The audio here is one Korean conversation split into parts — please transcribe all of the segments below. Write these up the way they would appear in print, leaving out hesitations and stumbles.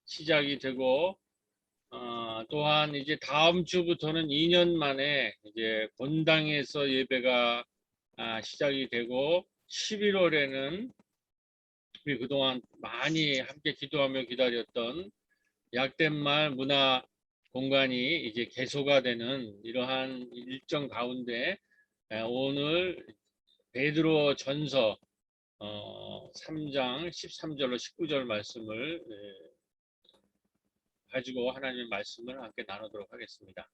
시작이 되고 또한 이제 다음 주부터는 2년 만에 이제 본당에서 예배가 시작이 되고 11월에는 우리 그동안 많이 함께 기도하며 기다렸던 약덴말 문화 공간이 이제 개소가 되는 이러한 일정 가운데 오늘 베드로 전서 3장 13절로 19절 말씀을 가지고 하나님의 말씀을 함께 나누도록 하겠습니다.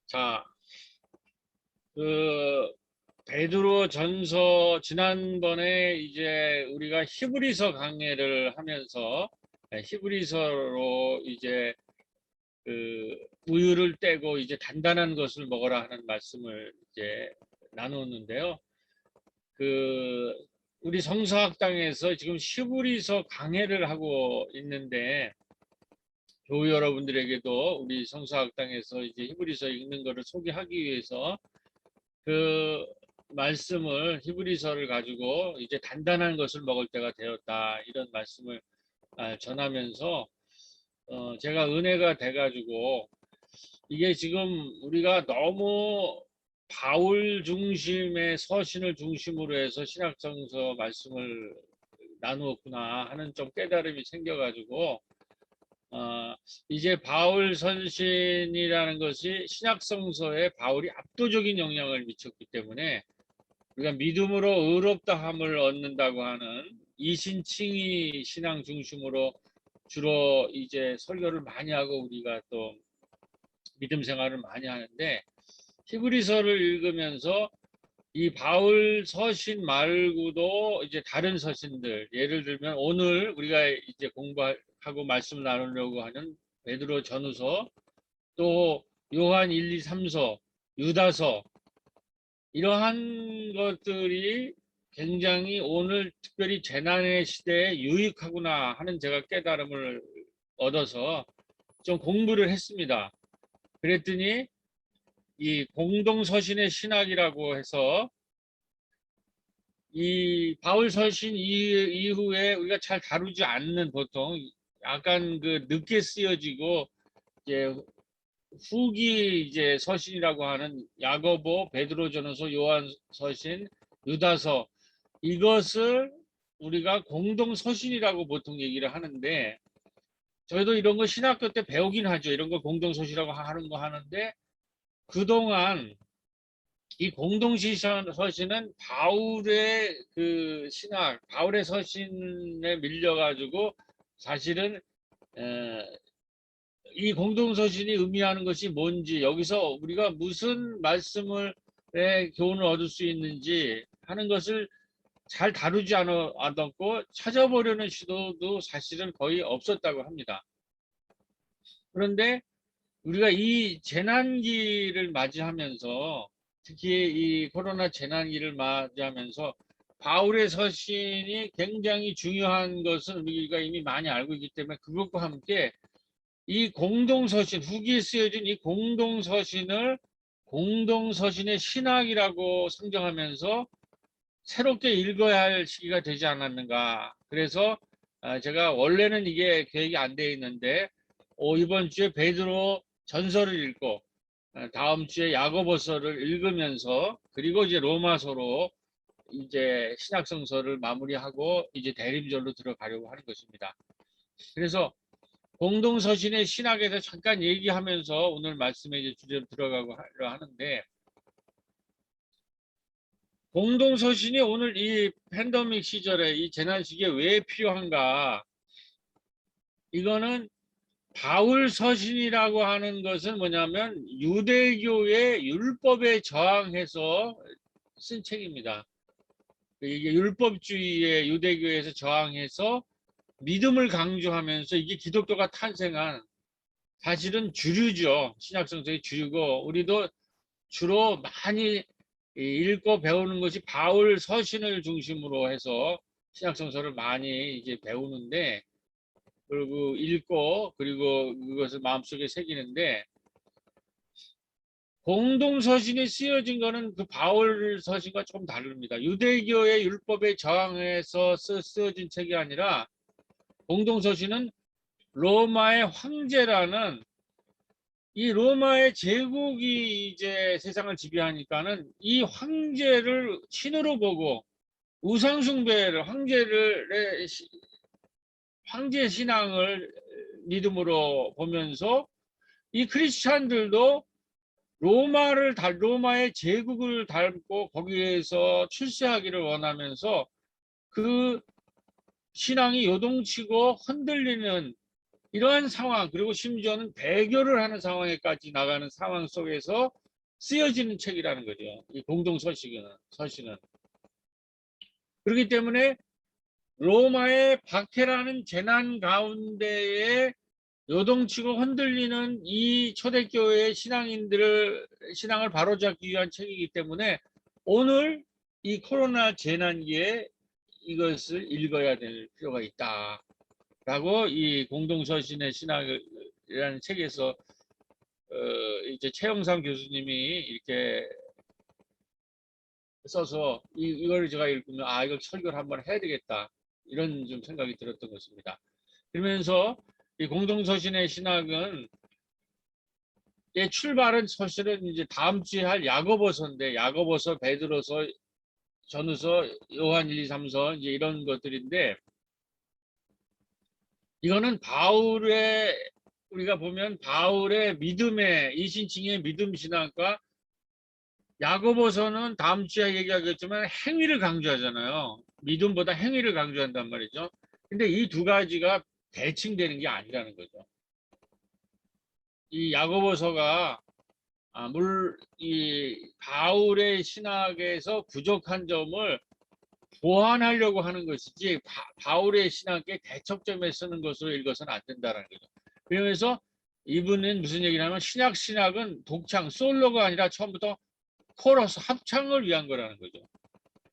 자, 그 베드로 전서 지난번에 이제 우리가 히브리서 강해를 하면서 히브리서로 이제 그 우유를 떼고 이제 단단한 것을 먹어라 하는 말씀을 이제 나누었는데요. 그 우리 성서학당에서 지금 히브리서 강해를 하고 있는데 교우 여러분들에게도 우리 성서학당에서 이제 히브리서 읽는 것을 소개하기 위해서 그 말씀을 히브리서를 가지고 이제 단단한 것을 먹을 때가 되었다 이런 말씀을 전하면서 제가 은혜가 돼가지고 이게 지금 우리가 너무 바울 중심의 서신을 중심으로 해서 신약성서 말씀을 나누었구나 하는 좀 깨달음이 생겨가지고 이제 바울 서신이라는 것이 신약성서에 바울이 압도적인 영향을 미쳤기 때문에 우리가 믿음으로 의롭다함을 얻는다고 하는 이신칭의 신앙 중심으로 주로 이제 설교를 많이 하고 우리가 또 믿음 생활을 많이 하는데 히브리서를 읽으면서 이 바울 서신 말고도 이제 다른 서신들 예를 들면 오늘 우리가 이제 공부하고 말씀 나누려고 하는 베드로 전후서 또 요한 1, 2, 3서 유다서 이러한 것들이 굉장히 오늘 특별히 재난의 시대에 유익하구나 하는 제가 깨달음을 얻어서 좀 공부를 했습니다. 그랬더니 이 공동서신의 신학이라고 해서 이 바울 서신 이후에 우리가 잘 다루지 않는 보통 약간 그 늦게 쓰여지고 이제 후기 이제 서신이라고 하는 야고보, 베드로전서, 요한서신, 유다서 이것을 우리가 공동서신이라고 보통 얘기를 하는데 저희도 이런 거 신학교 때 배우긴 하죠. 이런 걸 공동서신이라고 하는 거 하는데 그동안 이 공동서신은 바울의 그 신학, 바울의 서신에 밀려가지고 사실은 이 공동서신이 의미하는 것이 뭔지 여기서 우리가 무슨 말씀을 교훈을 얻을 수 있는지 하는 것을 잘 다루지 않았고 찾아보려는 시도도 사실은 거의 없었다고 합니다. 그런데 우리가 이 재난기를 맞이하면서 특히 이 코로나 재난기를 맞이하면서 바울의 서신이 굉장히 중요한 것은 우리가 이미 많이 알고 있기 때문에 그것과 함께 이 공동서신, 후기에 쓰여진 이 공동서신을 공동서신의 신학이라고 상정하면서 새롭게 읽어야 할 시기가 되지 않았는가. 그래서 제가 원래는 이게 계획이 안 돼 있는데 이번 주에 베드로 전서를 읽고 다음 주에 야고보서를 읽으면서 그리고 이제 로마서로 이제 신약성서를 마무리하고 이제 대림절로 들어가려고 하는 것입니다. 그래서 공동서신의 신학에 대해서 잠깐 얘기하면서 오늘 말씀에 이제 주제로 들어가고 하는데 공동서신이 오늘 이 팬데믹 시절에 이 재난 시기에 왜 필요한가? 이거는 바울 서신이라고 하는 것은 뭐냐면 유대교의 율법에 저항해서 쓴 책입니다. 이게 율법주의의 유대교에서 저항해서 믿음을 강조하면서 이게 기독교가 탄생한 사실은 주류죠. 신약성서의 주류고 우리도 주로 많이 읽고 배우는 것이 바울 서신을 중심으로 해서 신약성서를 많이 이제 배우는데 그리고 읽고 그리고 그것을 마음속에 새기는데 공동서신이 쓰여진 거는 그 바울 서신과 좀 다릅니다. 유대교의 율법에 저항해서 쓰여진 책이 아니라 공동서신은 로마의 황제라는 이 로마의 제국이 이제 세상을 지배하니까는 이 황제를 신으로 보고 우상숭배를 황제 신앙을 믿음으로 보면서 이 크리스찬들도 로마의 제국을 닮고 거기에서 출세하기를 원하면서 그 신앙이 요동치고 흔들리는 이러한 상황, 그리고 심지어는 배교를 하는 상황에까지 나가는 상황 속에서 쓰여지는 책이라는 거죠. 이 공동서신은. 그렇기 때문에 로마의 박해라는 재난 가운데에 요동치고 흔들리는 이 초대교회의 신앙을 바로잡기 위한 책이기 때문에 오늘 이 코로나 재난기에 이것을 읽어야 될 필요가 있다. 라고 이 공동서신의 신학이라는 책에서 이제 최영삼 교수님이 이렇게 써서 이걸 제가 읽으면 이걸 설교를 한번 해야 되겠다. 이런 좀 생각이 들었던 것입니다. 그러면서 이 공동서신의 신학은 출발은 사실은 이제 다음 주에 할 야고보서인데 야고보서, 베드로서, 전후서, 요한 1, 2, 3서 이제 이런 것들인데 이거는 우리가 보면 바울의 믿음의 이신칭의 믿음 신앙과 야고보서는 다음 주에 얘기하겠지만 행위를 강조하잖아요. 믿음보다 행위를 강조한단 말이죠. 근데 이 두 가지가 대칭되는 게 아니라는 거죠. 이 야고보서가 이 바울의 신학에서 부족한 점을 보완하려고 하는 것이지 바울의 신학의 대척점에 쓰는 것으로 읽어서는 안 된다는 거죠. 그러면서 이분은 무슨 얘기를 하면 신학은 독창, 솔로가 아니라 처음부터 코러스, 합창을 위한 거라는 거죠.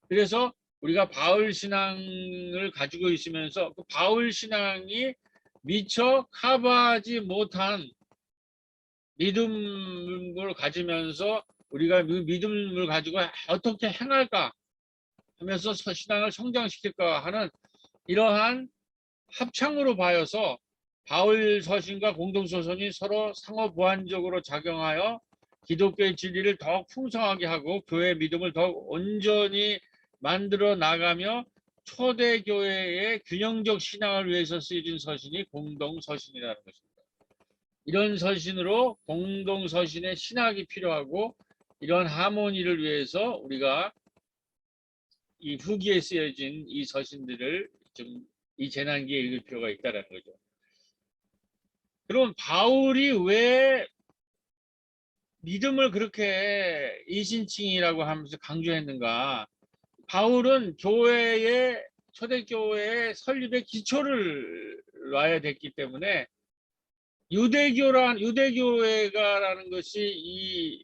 그래서 우리가 바울 신앙을 가지고 있으면서 그 바울 신앙이 미처 커버하지 못한 믿음을 가지면서 우리가 믿음을 가지고 어떻게 행할까 하면서 신앙을 성장시킬까 하는 이러한 합창으로 봐여서 바울 서신과 공동서신이 서로 상호 보완적으로 작용하여 기독교의 진리를 더욱 풍성하게 하고 교회의 믿음을 더욱 온전히 만들어 나가며 초대교회의 균형적 신앙을 위해서 쓰여진 서신이 공동서신이라는 것입니다. 이런 서신으로 공동서신의 신학이 필요하고 이런 하모니를 위해서 우리가 이 후기에 쓰여진 이 서신들을 좀 이 재난기에 읽을 필요가 있다는 거죠. 그럼 바울이 왜 믿음을 그렇게 이신칭이라고 하면서 강조했는가? 바울은 초대교회의 설립의 기초를 놔야 됐기 때문에 유대교회가라는 것이 이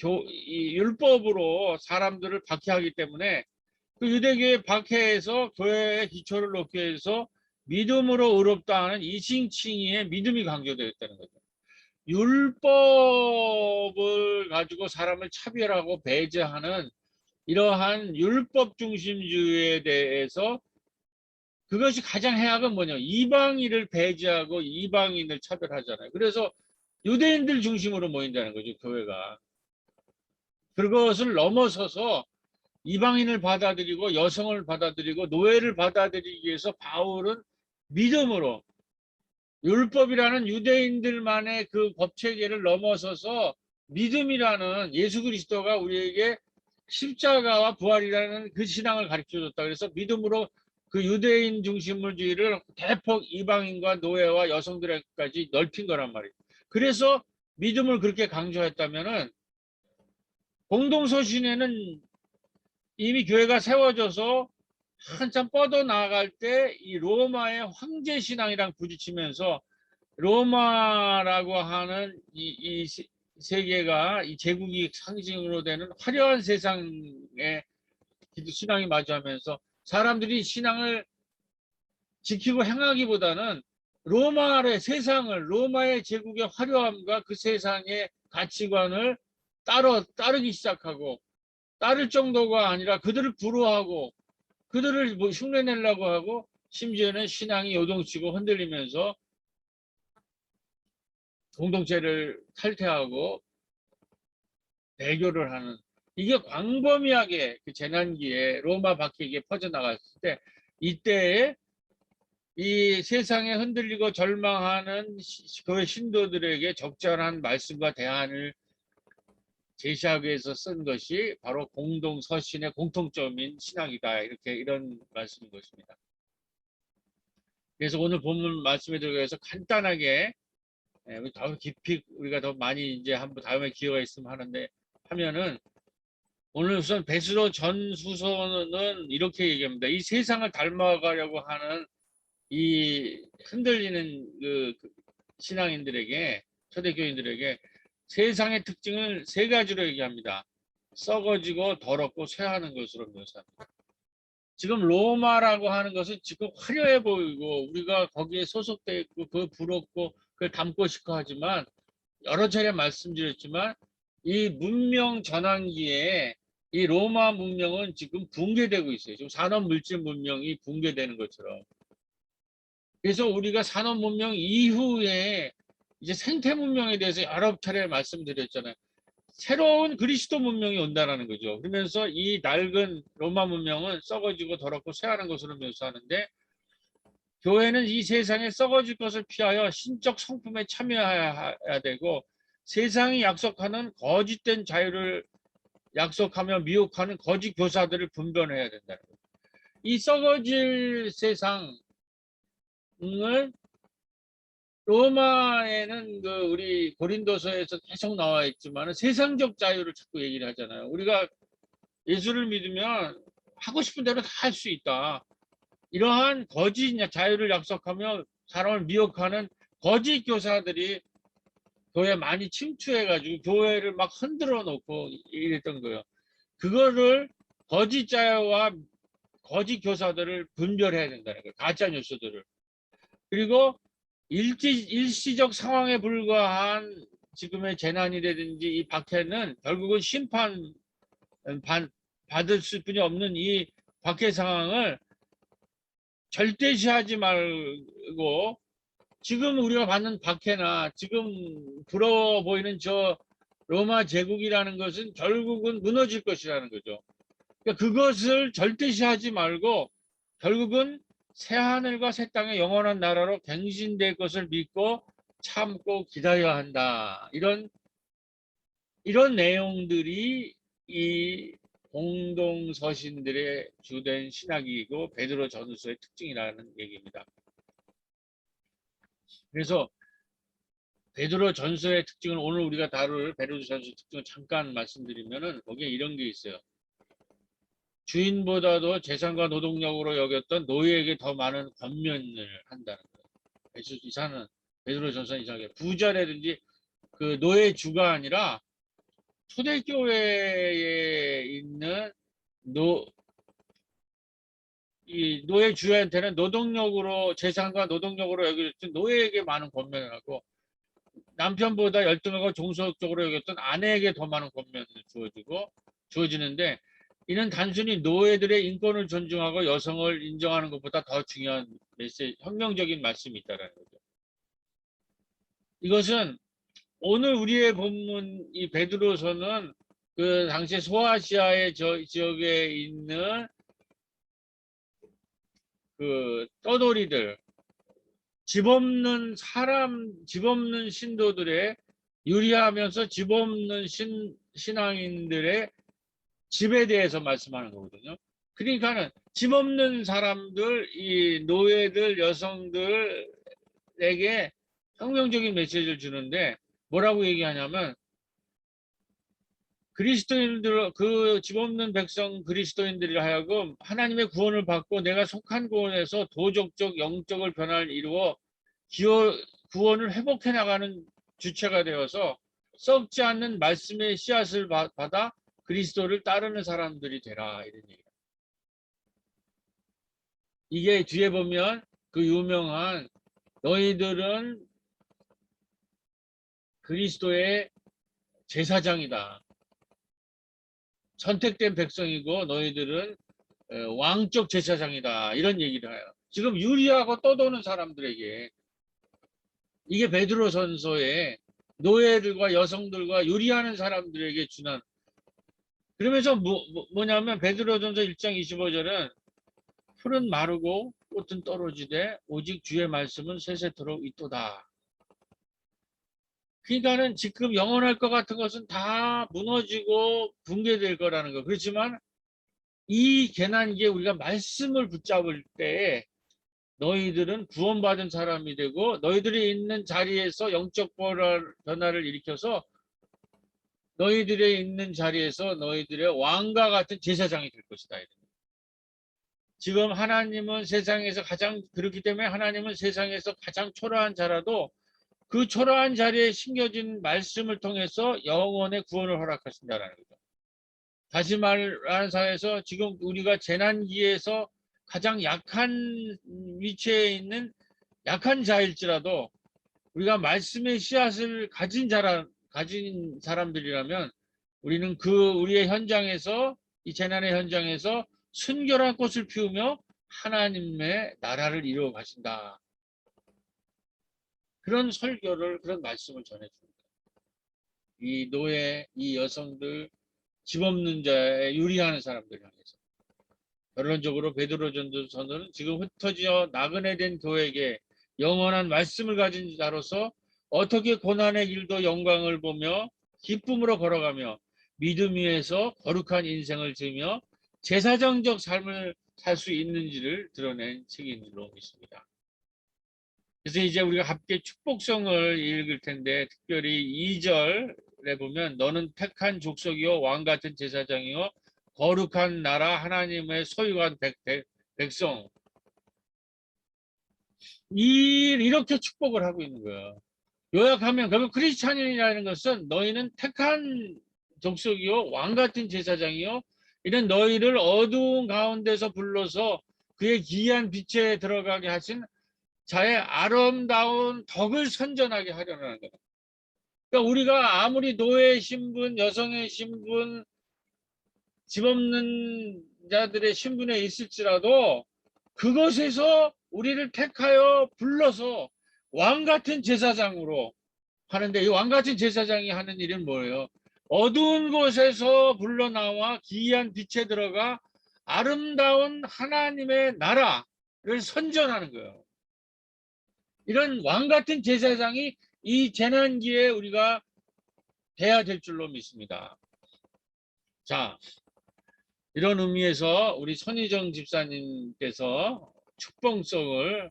율법으로 사람들을 박해하기 때문에 그 유대교의 박해에서 교회의 기초를 놓기 위해서 믿음으로 의롭다 하는 이신칭의의 믿음이 강조되었다는 거죠. 율법을 가지고 사람을 차별하고 배제하는 이러한 율법 중심주의에 대해서 그것이 가장 해악은 뭐냐? 이방인을 배제하고 이방인을 차별하잖아요. 그래서 유대인들 중심으로 모인다는 거죠, 교회가. 그것을 넘어서서 이방인을 받아들이고 여성을 받아들이고 노예를 받아들이기 위해서 바울은 믿음으로 율법이라는 유대인들만의 그 법체계를 넘어서서 믿음이라는 예수 그리스도가 우리에게 십자가와 부활이라는 그 신앙을 가르쳐줬다. 그래서 믿음으로 그 유대인 중심주의를 대폭 이방인과 노예와 여성들에게까지 넓힌 거란 말이에요. 그래서 믿음을 그렇게 강조했다면은 공동서신에는 이미 교회가 세워져서 한참 뻗어나갈 때 이 로마의 황제 신앙이랑 부딪히면서 로마라고 하는 이 세계가 이 제국이 상징으로 되는 화려한 세상에 신앙이 마주하면서 사람들이 신앙을 지키고 행하기보다는 로마의 제국의 화려함과 그 세상의 가치관을 따르기 시작하고, 따를 정도가 아니라 그들을 부러워하고 그들을 뭐 흉내내려고 하고, 심지어는 신앙이 요동치고 흔들리면서 공동체를 탈퇴하고 배교를 하는, 이게 광범위하게 그 재난기에 로마 박해기에 퍼져나갔을 때, 이때에 이 세상에 흔들리고 절망하는 교회 신도들에게 적절한 말씀과 대안을 제시하기 위해서 쓴 것이 바로 공동서신의 공통점인 신학이다. 이런 말씀인 것입니다. 그래서 오늘 본문 말씀에 들어가서 간단하게, 더 깊이 우리가 더 많이 이제 한번 다음에 기회가 있으면 하는데, 하면은 오늘 우선 베드로 전후서는 이렇게 얘기합니다. 이 세상을 닮아가려고 하는 이 흔들리는 그 신앙인들에게, 초대교인들에게 세상의 특징을 세 가지로 얘기합니다. 썩어지고 더럽고 쇠하는 것으로 묘사합니다. 지금 로마라고 하는 것은 지금 화려해 보이고 우리가 거기에 소속돼 있고 그걸 부럽고 그걸 담고 싶어 하지만, 여러 차례 말씀드렸지만 이 문명 전환기에 이 로마 문명은 지금 붕괴되고 있어요. 지금 산업 물질 문명이 붕괴되는 것처럼. 그래서 우리가 산업 문명 이후에 이제 생태 문명에 대해서 여러 차례 말씀드렸잖아요. 새로운 그리스도 문명이 온다라는 거죠. 그러면서 이 낡은 로마 문명은 썩어지고 더럽고 쇠하는 것으로 묘사하는데, 교회는 이 세상에 썩어질 것을 피하여 신적 성품에 참여해야 되고, 세상이 약속하는 거짓된 자유를 약속하며 미혹하는 거짓 교사들을 분별해야 된다는 거예요. 이 썩어질 세상을, 로마에는 그 우리 고린도서에서 계속 나와 있지만 세상적 자유를 자꾸 얘기를 하잖아요. 우리가 예수를 믿으면 하고 싶은 대로 다 할 수 있다. 이러한 거짓 자유를 약속하며 사람을 미혹하는 거짓 교사들이 교회 많이 침투해가지고 교회를 막 흔들어 놓고 이랬던 거예요. 그거를 거짓 자유와 거짓 교사들을 분별해야 된다는 거예요. 가짜 뉴스들을. 그리고 일시적 상황에 불과한 지금의 재난이라든지 이 박해는 결국은 심판 받을 수뿐이 없는 이 박해 상황을 절대시하지 말고, 지금 우리가 받는 박해나 지금 부러워 보이는 저 로마 제국이라는 것은 결국은 무너질 것이라는 거죠. 그러니까 그것을 절대시하지 말고 결국은 새하늘과 새 땅의 영원한 나라로 갱신될 것을 믿고 참고 기다려야 한다. 이런 내용들이 이 공동서신들의 주된 신학이고 베드로 전후서의 특징이라는 얘기입니다. 그래서 베드로 전서의 특징을, 오늘 우리가 다룰 베드로 전서 특징을 잠깐 말씀드리면은 거기에 이런 게 있어요. 주인보다도 재산과 노동력으로 여겼던 노예에게 더 많은 권면을 한다는 거예요. 이사는 베드로 전서 이상하게 부자라든지 그 노예주가 아니라 초대교회에 있는 이 노예주한테는 노동력으로, 재산과 노동력으로 여겨졌던 노예에게 많은 권면을 하고, 남편보다 열등하고 종속적으로 여겼던 아내에게 더 많은 권면을 주어지는데, 이는 단순히 노예들의 인권을 존중하고 여성을 인정하는 것보다 더 중요한 혁명적인 말씀이 있다는 거죠. 이것은 오늘 우리의 본문 이 베드로서는 그 당시에 소아시아의 지역에 있는 그 떠돌이들, 집 없는 신도들의, 유리하면서 집 없는 신앙인들의 집에 대해서 말씀하는 거거든요. 그러니까는 집 없는 사람들, 이 노예들, 여성들에게 혁명적인 메시지를 주는데, 뭐라고 얘기하냐면, 그리스도인들, 그 집 없는 백성 그리스도인들이 하여금 하나님의 구원을 받고 내가 속한 구원에서 도적적 영적을 변화를 이루어 구원을 회복해 나가는 주체가 되어서 썩지 않는 말씀의 씨앗을 받아 그리스도를 따르는 사람들이 되라, 이런 얘기예요. 이게 뒤에 보면 그 유명한 너희들은 그리스도의 제사장이다. 선택된 백성이고 너희들은 왕적 제사장이다. 이런 얘기를 해요. 지금 유리하고 떠도는 사람들에게 이게 베드로전서에 노예들과 여성들과 요리하는 사람들에게 주는 그러면서 뭐냐면 베드로전서 1장 25절은 풀은 마르고 꽃은 떨어지되 오직 주의 말씀은 세세토록 있도다. 그러니까는 지금 영원할 것 같은 것은 다 무너지고 붕괴될 거라는 거. 그렇지만 이 개난기에 우리가 말씀을 붙잡을 때에 너희들은 구원받은 사람이 되고 너희들이 있는 자리에서 영적 변화를 일으켜서 너희들이 있는 자리에서 너희들의 왕과 같은 제사장이 될 것이다. 지금 하나님은 세상에서 가장 그렇기 때문에 하나님은 세상에서 가장 초라한 자라도 그 초라한 자리에 심겨진 말씀을 통해서 영원의 구원을 허락하신다는 거죠. 다시 말하는 사회에서 지금 우리가 재난기에서 가장 약한 위치에 있는 약한 자일지라도 우리가 말씀의 씨앗을 가진 사람들이라면 우리는 우리의 현장에서 이 재난의 현장에서 순결한 꽃을 피우며 하나님의 나라를 이루어 가신다. 그런 설교를 그런 말씀을 전해줍니다. 이 노예, 이 여성들, 집 없는 자에 유리하는 사람들 향해서 결론적으로 베드로전서는 지금 흩어져 나그네 된 교회에게 영원한 말씀을 가진 자로서 어떻게 고난의 길도 영광을 보며 기쁨으로 걸어가며 믿음 위에서 거룩한 인생을 지으며 제사장적 삶을 살 수 있는지를 드러낸 책인 줄로 믿습니다. 그래서 이제 우리가 함께 축복성을 읽을 텐데 특별히 2절에 보면 너는 택한 족속이요 왕같은 제사장이요 거룩한 나라 하나님의 소유한 백성 이렇게 축복을 하고 있는 거예요. 요약하면 결국 크리스찬이라는 것은 너희는 택한 족속이요 왕같은 제사장이요 이런 너희를 어두운 가운데서 불러서 그의 귀한 빛에 들어가게 하신 자의 아름다운 덕을 선전하게 하려는 거다. 그러니까 우리가 아무리 노예의 신분, 여성의 신분, 집 없는 자들의 신분에 있을지라도 그것에서 우리를 택하여 불러서 왕같은 제사장으로 하는데 이 왕같은 제사장이 하는 일은 뭐예요? 어두운 곳에서 불러나와 기이한 빛에 들어가 아름다운 하나님의 나라를 선전하는 거예요. 이런 왕같은 제사장이 이 재난기에 우리가 돼야 될 줄로 믿습니다. 자, 이런 의미에서 우리 선희정 집사님께서 축복성을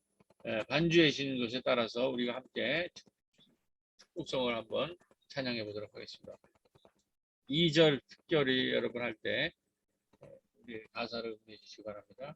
반주해 주시는 것에 따라서 우리가 함께 축복성을 한번 찬양해 보도록 하겠습니다. 2절 특별히 여러분 할 때 우리 가사를 음미해 주시기 바랍니다.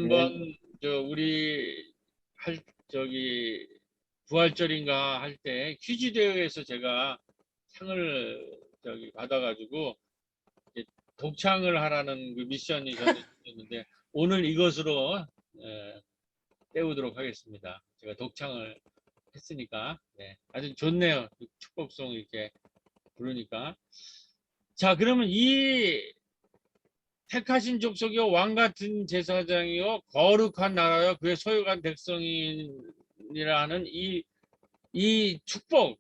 지난번 우리 저기 부활절인가 할 때 퀴즈 대회에서 제가 상을 받아가지고 독창을 하라는 그 미션이 저한테 있는데 오늘 이것으로 때우도록 하겠습니다. 제가 독창을 했으니까 아주 좋네요. 축복송 이렇게 부르니까. 자, 그러면 이 택하신 족속이요 왕 같은 제사장이요 거룩한 나라요 그의 소유한 백성이라는 이 축복,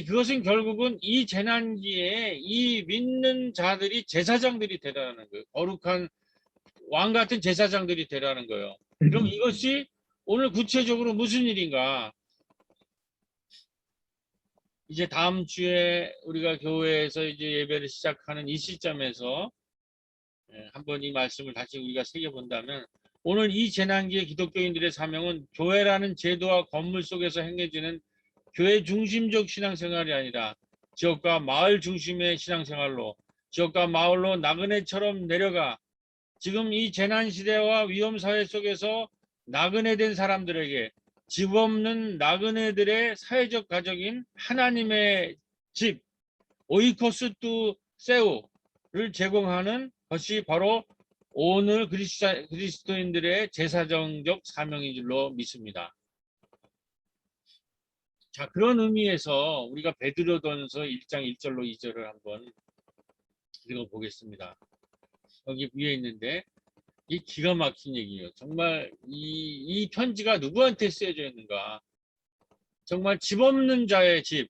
그것은 결국은 이 재난기에 이 믿는 자들이 제사장들이 되라는 거예요. 거룩한 왕 같은 제사장들이 되라는 거예요. 그럼 이것이 오늘 구체적으로 무슨 일인가? 이제 다음 주에 우리가 교회에서 이제 예배를 시작하는 이 시점에서 한번 이 말씀을 다시 우리가 새겨본다면 오늘 이 재난기의 기독교인들의 사명은 교회라는 제도와 건물 속에서 행해지는 교회 중심적 신앙생활이 아니라 지역과 마을 중심의 신앙생활로 지역과 마을로 나그네처럼 내려가 지금 이 재난시대와 위험사회 속에서 나그네된 사람들에게 집 없는 나그네들의 사회적 가정인 하나님의 집 오이코스 뚜 세우를 제공하는 것이 바로 오늘 그리스도인들의 제사정적 사명인 줄로 믿습니다. 자, 그런 의미에서 우리가 베드로전서 1장 1절로 2절을 한번 읽어보겠습니다. 여기 위에 있는데 이 기가 막힌 얘기예요. 정말 이 편지가 누구한테 쓰여져 있는가? 정말 집 없는 자의 집.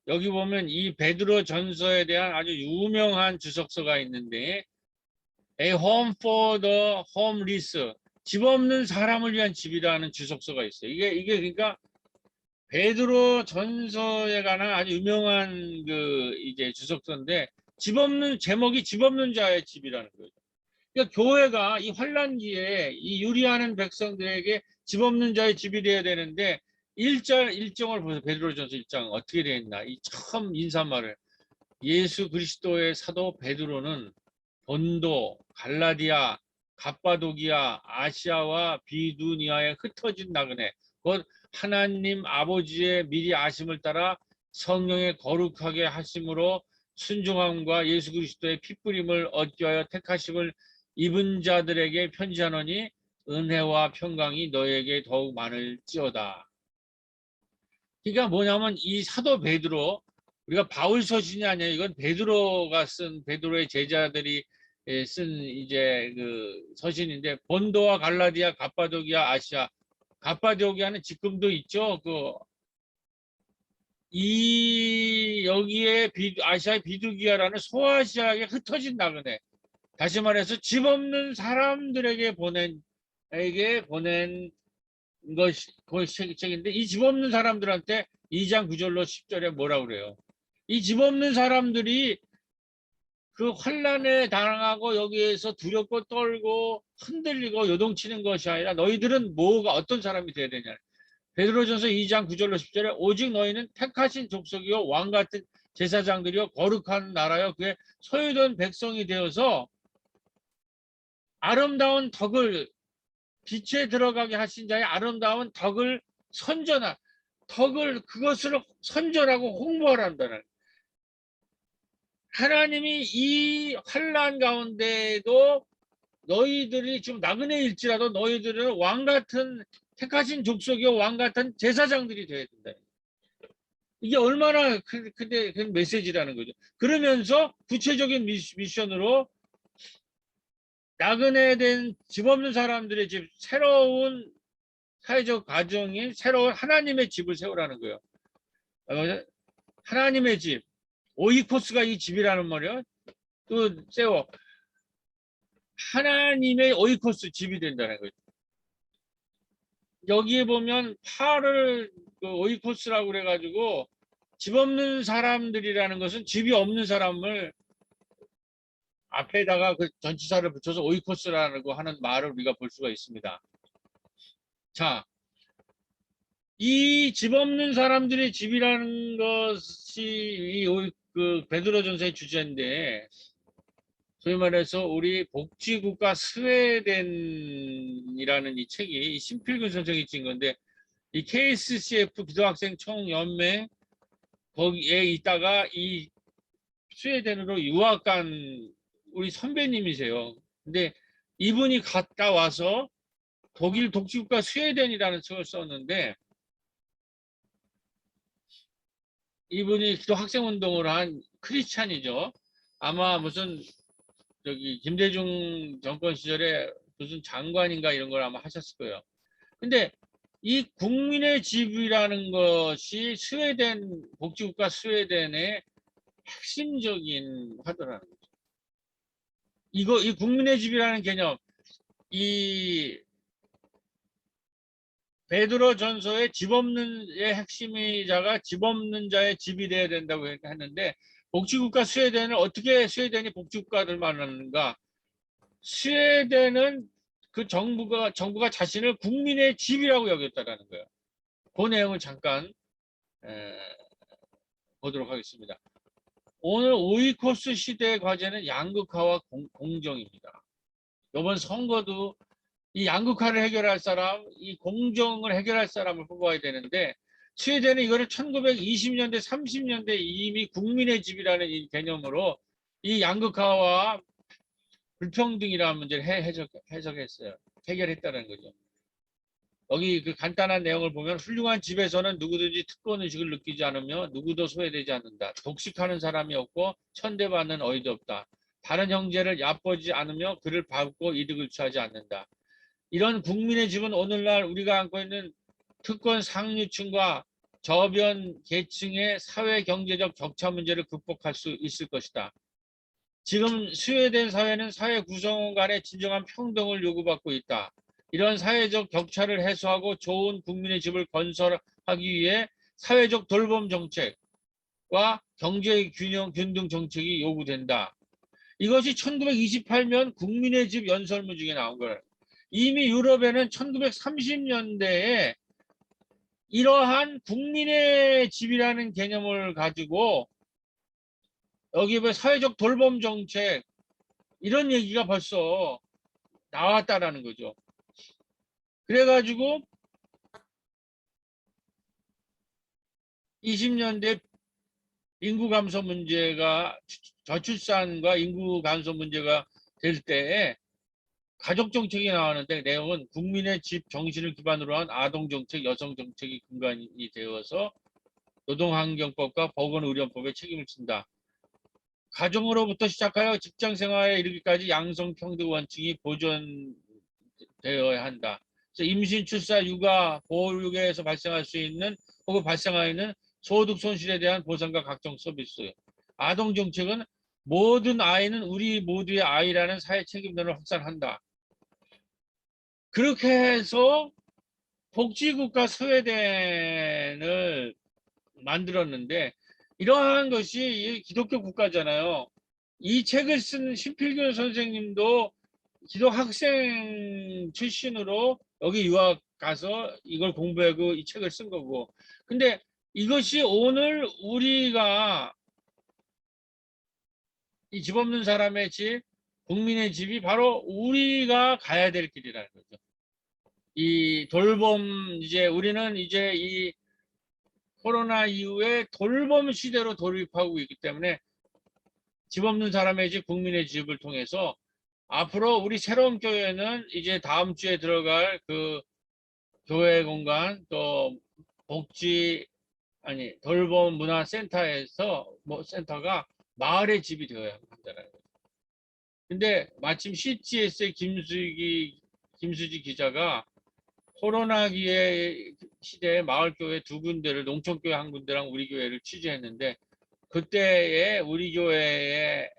여기 보면 이 베드로 전서에 대한 아주 유명한 주석서가 있는데 A home for the homeless. 집 없는 사람을 위한 집이라는 주석서가 있어요. 이게 그러니까 베드로 전서에 관한 아주 유명한 이제 주석서인데 제목이 집 없는 자의 집이라는 거예요. 그러니까 교회가 이 환난기에 이 유리하는 백성들에게 집 없는 자의 집이 되어야 되는데 일정을 보세요. 베드로전서 1장 어떻게 되어 있나. 이 처음 인사말을 예수 그리스도의 사도 베드로는 본도, 갈라디아, 갑바도기아, 아시아와 비두니아에 흩어진 나그네 곧 하나님 아버지의 미리 아심을 따라 성령의 거룩하게 하심으로 순종함과 예수 그리스도의 피뿌림을 얻기 위하여 택하심을 입은 자들에게 편지하노니 은혜와 평강이 너에게 더욱 많을지어다. 그러니까 뭐냐면 이 사도 베드로 우리가 바울 서신이 아니에요. 이건 베드로가 쓴 베드로의 제자들이 쓴 이제 서신인데 본도와 갈라디아, 갑바도기아, 아시아. 갑바도기아는 지금도 있죠. 여기에 아시아의 비두기아라는 소아시아에 흩어진 나그네. 다시 말해서 집 없는 사람들에게 보낸 책인데 이 집 없는 사람들한테 2장 9절로 10절에 뭐라고 그래요? 이 집 없는 사람들이 그 환난에 당하고 여기에서 두렵고 떨고 흔들리고 요동치는 것이 아니라 너희들은 어떤 사람이 되어야 되냐? 베드로전서 2장 9절로 10절에 오직 너희는 택하신 족속이요 왕 같은 제사장들이요 거룩한 나라요 그의 소유된 백성이 되어서 아름다운 덕을 빛에 들어가게 하신 자의 아름다운 덕을 그것을 선전하고 홍보하란다는 하나님이 이 환난 가운데도 너희들이 지금 나그네일지라도 너희들은 왕같은 택하신 족속이요 왕같은 제사장들이 되어야 된다. 이게 얼마나 큰 메시지라는 거죠. 그러면서 구체적인 미션으로 나그네된 집 없는 사람들의 집 새로운 사회적 가정인 새로운 하나님의 집을 세우라는 거예요. 하나님의 집 오이코스가 이 집이라는 말이에요. 또 세워 하나님의 오이코스 집이 된다는 거죠. 여기에 보면 파를 오이코스라고 그래가지고 집 없는 사람들이라는 것은 집이 없는 사람을 앞에다가 전치사를 붙여서 오이코스라고 하는 말을 우리가 볼 수가 있습니다. 자, 이 집 없는 사람들의 집이라는 것이 베드로전서의 주제인데 소위 말해서 우리 복지국가 스웨덴이라는 이 책이 이 신필근 선생이 찍은 건데 이 KSCF 기도학생 총연맹 거기에 있다가 이 스웨덴으로 유학 간 우리 선배님이세요. 근데 이분이 갔다 와서 독일 독지국가 스웨덴이라는 책을 썼는데 이분이 기도 학생 운동을 한 크리스찬이죠. 아마 무슨 저기 김대중 정권 시절에 무슨 장관인가 이런 걸 아마 하셨을 거예요. 근데 이 국민의 집이라는 것이 스웨덴 복지국가 스웨덴의 핵심적인 하더라는 거죠. 이 국민의 집이라는 개념, 이 베드로 전서의 집 없는 의 핵심이자가 집 없는 자의 집이 되어야 된다고 했는데 복지국가 스웨덴을 어떻게 스웨덴이 복지국가를 말하는가? 스웨덴은 그 정부가 자신을 국민의 집이라고 여겼다라는 거예요. 그 내용을 잠깐 보도록 하겠습니다. 오늘 오이코스 시대의 과제는 양극화와 공정입니다. 이번 선거도 이 양극화를 해결할 사람, 이 공정을 해결할 사람을 뽑아야 되는데 스웨덴은 이거를 1920년대, 30년대 이미 국민의 집이라는 이 개념으로 이 양극화와 불평등이라는 문제를 해석했어요. 해결했다는 거죠. 여기 그 간단한 내용을 보면 훌륭한 집에서는 누구든지 특권 의식을 느끼지 않으며 누구도 소외되지 않는다. 독식하는 사람이 없고 천대받는 어이도 없다. 다른 형제를 얕보지 않으며 그를 밟고 이득을 취하지 않는다. 이런 국민의 집은 오늘날 우리가 안고 있는 특권 상류층과 저변 계층의 사회 경제적 격차 문제를 극복할 수 있을 것이다. 지금 스웨덴 사회는 사회 구성원 간의 진정한 평등을 요구받고 있다. 이런 사회적 격차를 해소하고 좋은 국민의 집을 건설하기 위해 사회적 돌봄 정책과 경제 균등 정책이 요구된다. 이것이 1928년 국민의 집 연설문 중에 나온 거예요. 이미 유럽에는 1930년대에 이러한 국민의 집이라는 개념을 가지고 여기 뭐 사회적 돌봄 정책 이런 얘기가 벌써 나왔다라는 거죠. 그래가지고 20년대 인구 감소 문제가 저출산과 인구 감소 문제가 될 때에 가족 정책이 나왔는데 내용은 국민의 집 정신을 기반으로 한 아동 정책, 여성 정책이 근간이 되어서 노동환경법과 보건의료법에 책임을 진다. 가정으로부터 시작하여 직장 생활에 이르기까지 양성평등 원칙이 보존되어야 한다. 그래서 임신, 출산, 육아, 보육에서 발생할 수 있는 혹은 발생하는 소득 손실에 대한 보상과 각종 서비스. 아동 정책은 모든 아이는 우리 모두의 아이라는 사회 책임론을 확산한다. 그렇게 해서 복지국가 스웨덴을 만들었는데 이러한 것이 기독교 국가잖아요. 이 책을 쓴 신필균 선생님도 기독 학생 출신으로 여기 유학 가서 이걸 공부하고 이 책을 쓴 거고. 근데 이것이 오늘 우리가 이 집 없는 사람의 집, 국민의 집이 바로 우리가 가야 될 길이라는 거죠. 이 돌봄 이제 우리는 이제 이 코로나 이후에 돌봄 시대로 돌입하고 있기 때문에 집 없는 사람의 집, 국민의 집을 통해서 앞으로 우리 새로운 교회는 이제 다음 주에 들어갈 그 교회 공간 또 복지 아니 돌봄 문화센터에서 뭐 센터가 마을의 집이 되어야 한다는 거예요. 근데 마침 CGS의 김수지 기자가 코로나 기회 시대에 마을교회 두 군데를 농촌교회 한 군데랑 우리 교회를 취재했는데 그때의 우리 교회에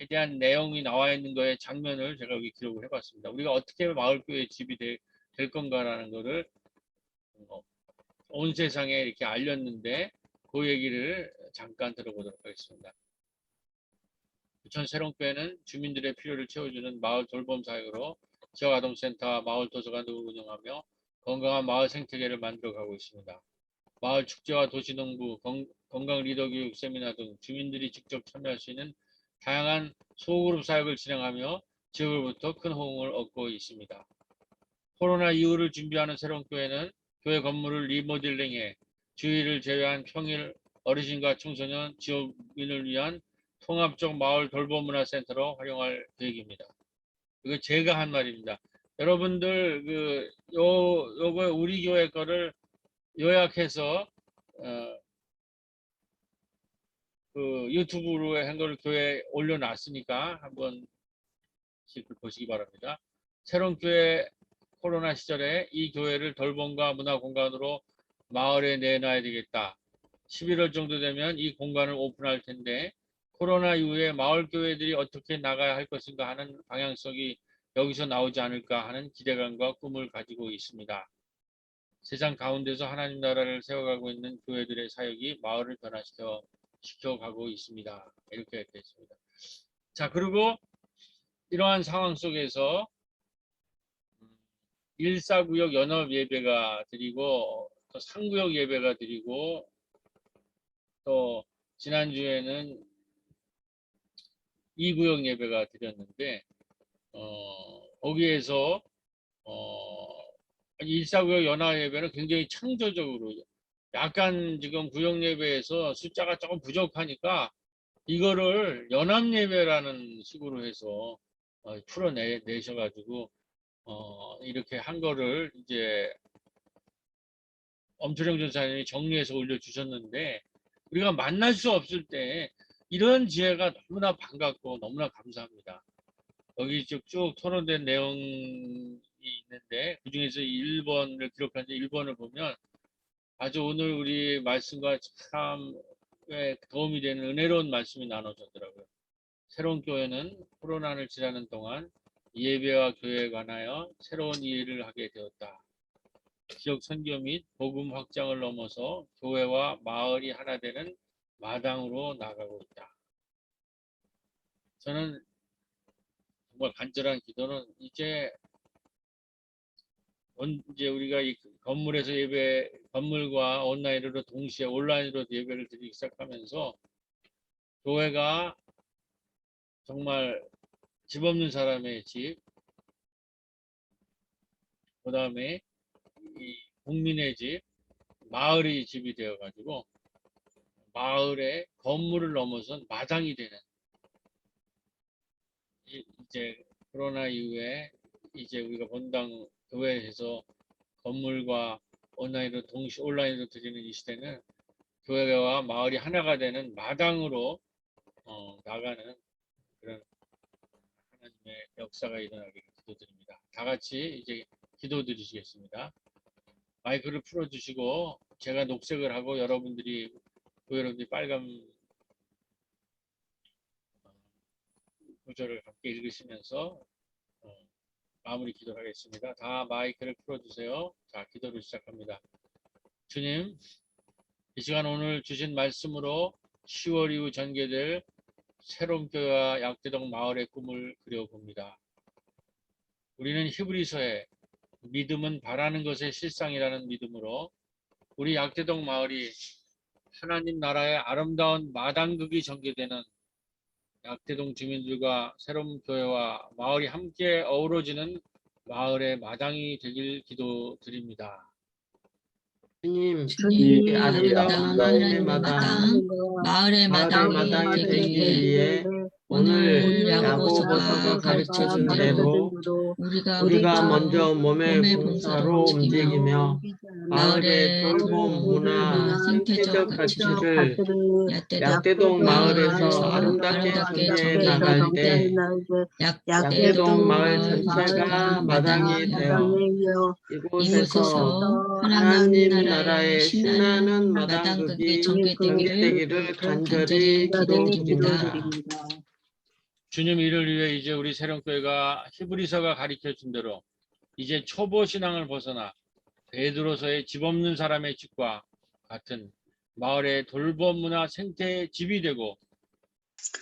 대한 내용이 나와 있는 거에 장면을 제가 여기 기록을 해봤습니다. 우리가 어떻게 마을교회 집이 될 건가라는 거를 온 세상에 이렇게 알렸는데 그 얘기를 잠깐 들어보도록 하겠습니다. 부천 새롱교회는 주민들의 필요를 채워주는 마을 돌봄 사역으로 지역아동센터와 마을 도서관을 운영하며 건강한 마을 생태계를 만들어가고 있습니다. 마을 축제와 도시농부, 건강 리더 교육 세미나 등 주민들이 직접 참여할 수 있는 다양한 소그룹 사역을 진행하며 지역으로부터 큰 호응을 얻고 있습니다. 코로나 이후를 준비하는 새로운 교회는 교회 건물을 리모델링해 주일을 제외한 평일 어르신과 청소년 지역민을 위한 통합적 마을 돌봄문화센터로 활용할 계획입니다. 이거 제가 한 말입니다. 여러분들 요거 우리 교회 거를 요약해서 유튜브로 한 거를 교회에 올려놨으니까 한번 보시기 바랍니다. 새로운 교회 코로나 시절에 이 교회를 돌봄과 문화 공간으로 마을에 내놔야 되겠다. 11월 정도 되면 이 공간을 오픈할 텐데 코로나 이후에 마을 교회들이 어떻게 나가야 할 것인가 하는 방향성이 여기서 나오지 않을까 하는 기대감과 꿈을 가지고 있습니다. 세상 가운데서 하나님 나라를 세워가고 있는 교회들의 사역이 마을을 변화시켜가고 있습니다. 이렇게 됐습니다. 자, 그리고 이러한 상황 속에서 1사구역 연합 예배가 드리고 또 3구역 예배가 드리고 또 지난주에는 2구역 예배가 드렸는데 거기에서 1사구역 연합 예배는 굉장히 창조적으로 약간 지금 구역 예배에서 숫자가 조금 부족하니까 이거를 연합 예배라는 식으로 해서 풀어내셔가지고 이렇게 한 거를 이제 엄초령 전사님이 정리해서 올려주셨는데 우리가 만날 수 없을 때 이런 지혜가 너무나 반갑고 너무나 감사합니다. 여기 쭉 토론된 내용이 있는데 그중에서 1번을 기록한 1번을 보면 아주 오늘 우리 말씀과 참 도움이 되는 은혜로운 말씀이 나눠졌더라고요. 새로운 교회는 코로나를 지나는 동안 예배와 교회에 관하여 새로운 이해를 하게 되었다. 지역 선교 및 복음 확장을 넘어서 교회와 마을이 하나 되는 마당으로 나가고 있다. 저는 정말 간절한 기도는 이제 우리가 이 건물에서 건물과 온라인으로 동시에 온라인으로 예배를 드리기 시작하면서 교회가 정말 집 없는 사람의 집, 그 다음에 국민의 집, 마을의 집이 되어가지고 마을의 건물을 넘어선 마당이 되는 이제 코로나 이후에 이제 우리가 본당 교회에서 건물과 온라인으로 드리는 이 시대는 교회와 마을이 하나가 되는 마당으로 나가는 그런 하나님의 역사가 일어나기를 기도드립니다. 다 같이 이제 기도드리시겠습니다. 마이크를 풀어주시고 제가 녹색을 하고 여러분들이 빨간 구절을 함께 읽으시면서 마무리 기도하겠습니다. 다 마이크를 풀어주세요. 자, 기도를 시작합니다. 주님, 이 시간 오늘 주신 말씀으로 10월 이후 전개될 새로운 교회와 약대동 마을의 꿈을 그려봅니다. 우리는 히브리서에 믿음은 바라는 것의 실상이라는 믿음으로 우리 약대동 마을이 하나님 나라의 아름다운 마당극이 전개되는 약대동 주민들과 새로운 교회와 마을이 함께 어우러지는 마을의 마당이 되길 기도드립니다. 주님, 주님, 이 아름다운 하나님의 마당, 마을의 마당이 되기 위해 오늘 야고보서가 가르쳐준 대로 우리가 먼저 몸의 봉사로 움직이며 마을의 돌봄, 문화, 생태적 가치를 약대동 마을에서 아름답게 전개해 나갈 때 약대동 마을 전체가 마당이 되어 이곳에서 하나님 나라의 신나는 마당극이 전개되기를 간절히 기도드립니다. 주님 이를 위해 이제 우리 새롬교회가 히브리서가 가르쳐준 대로 이제 초보 신앙을 벗어나 베드로서의 집 없는 사람의 집과 같은 마을의 돌봄 문화 생태의 집이 되고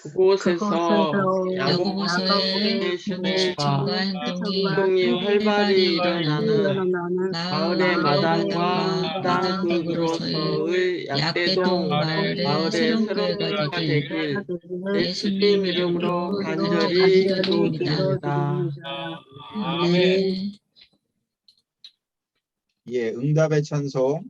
그곳에서 야고보서의 신뢰와 실천과 행동이 활동이 활발히 일어나는 마을의 마당과 땅 마당 그 등으로서의 주로서의 약대동 약대동 마을의 마을의 새로운 새로운 교회가 교회가 되길 되길 예수님 예수님 이름으로 이름으로 간절히 간절히 기도드립니다. 기도드립니다. 아멘. 네. 예, 응답의 찬송